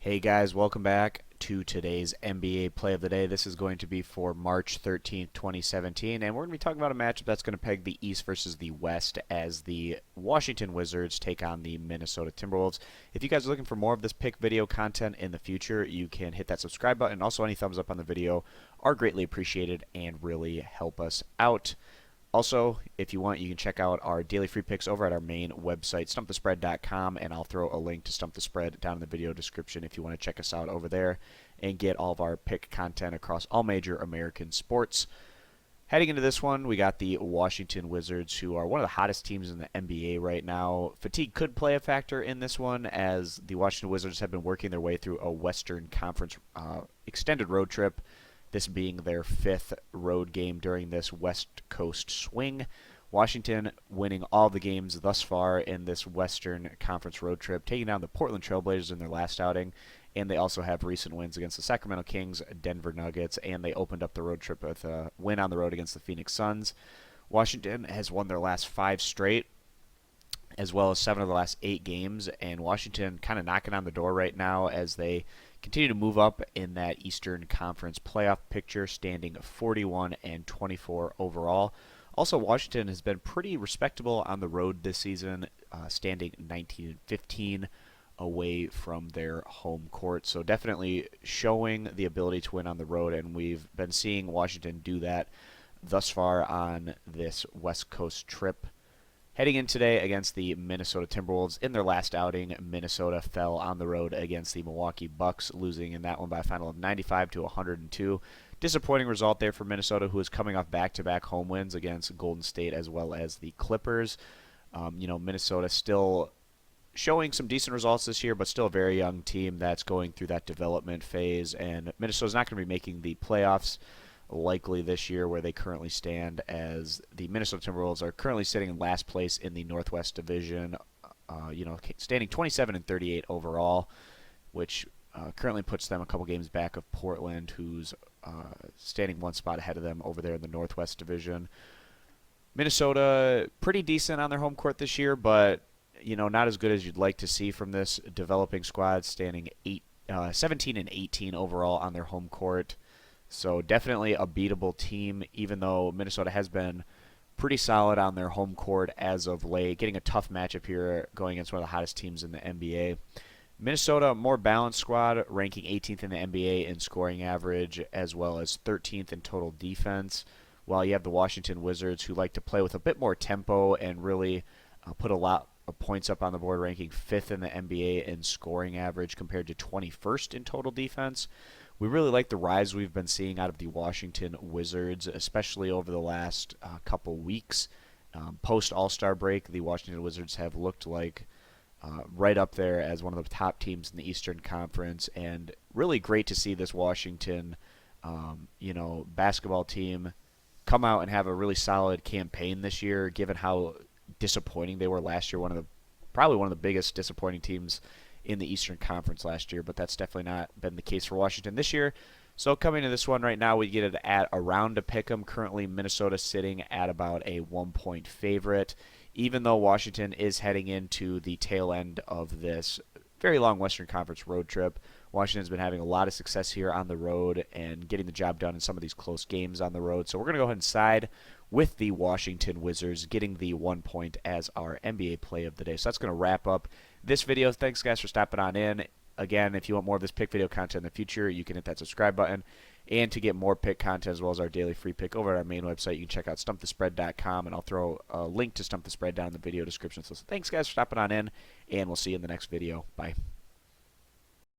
Hey guys, welcome back to today's NBA Play of the Day. This is going to be for March 13th, 2017, and we're going to be talking about a matchup that's going to peg the East versus the West as the Washington Wizards take on the Minnesota Timberwolves. If you guys are looking for more of this pick video content in the future, you can hit that subscribe button. Also, any thumbs up on the video are greatly appreciated and really help us out. Also, if you want, you can check out our daily free picks over at our main website, stumpthespread.com, and I'll throw a link to Stump the Spread down in the video description if you want to check us out over there and get all of our pick content across all major American sports. Heading into this one, we got the Washington Wizards, who are one of the hottest teams in the NBA right now. Fatigue could play a factor in this one, as the Washington Wizards have been working their way through a Western Conference extended road trip, this being their fifth road game during this West Coast swing. Washington winning all the games thus far in this Western Conference road trip, taking down the Portland Trailblazers in their last outing, and they also have recent wins against the Sacramento Kings, Denver Nuggets, and they opened up the road trip with a win on the road against the Phoenix Suns. Washington has won their last 5 straight, as well as 7 of the last 8 games, and Washington kind of knocking on the door right now as they continue to move up in that Eastern Conference playoff picture, standing 41 and 24 overall. Also, Washington has been pretty respectable on the road this season, standing 19 and 15 away from their home court. So definitely showing the ability to win on the road, and we've been seeing Washington do that thus far on this West Coast trip. Heading in today against the Minnesota Timberwolves, in their last outing, Minnesota fell on the road against the Milwaukee Bucks, losing in that one by a final of 95 to 102. Disappointing result there for Minnesota, who is coming off back-to-back home wins against Golden State as well as the Clippers. Minnesota still showing some decent results this year, but still a very young team that's going through that development phase, and Minnesota's not going to be making the playoffs likely this year, where they currently stand, as the Minnesota Timberwolves are currently sitting in last place in the Northwest Division, standing 27 and 38 overall, which currently puts them a couple games back of Portland, who's standing one spot ahead of them over there in the Northwest Division. Minnesota pretty decent on their home court this year, but not as good as you'd like to see from this developing squad, standing 17 and 18 overall on their home court. So definitely a beatable team, even though Minnesota has been pretty solid on their home court as of late, getting a tough matchup here going against one of the hottest teams in the NBA. Minnesota, more balanced squad, ranking 18th in the NBA in scoring average, as well as 13th in total defense, while you have the Washington Wizards, who like to play with a bit more tempo and really put a lot of points up on the board, ranking 5th in the NBA in scoring average compared to 21st in total defense. We really like the rise we've been seeing out of the Washington Wizards, especially over the last couple weeks. Post All-Star break, the Washington Wizards have looked like right up there as one of the top teams in the Eastern Conference, and really great to see this Washington basketball team come out and have a really solid campaign this year, given how disappointing they were last year. Probably one of the biggest disappointing teams in the Eastern Conference last year, but that's definitely not been the case for Washington this year. So coming to this one right now, we get it at around a pick 'em. Currently, Minnesota sitting at about a 1-point favorite, even though Washington is heading into the tail end of this very long Western Conference road trip. Washington's been having a lot of success here on the road and getting the job done in some of these close games on the road. So we're going to go ahead and side with the Washington Wizards, getting the 1 point as our NBA play of the day. So that's going to wrap up this video. Thanks, guys, for stopping on in. Again, if you want more of this pick video content in the future, you can hit that subscribe button. And to get more pick content as well as our daily free pick over at our main website, you can check out stumpthespread.com, and I'll throw a link to Stump the Spread down in the video description. So thanks, guys, for stopping on in, and we'll see you in the next video. Bye.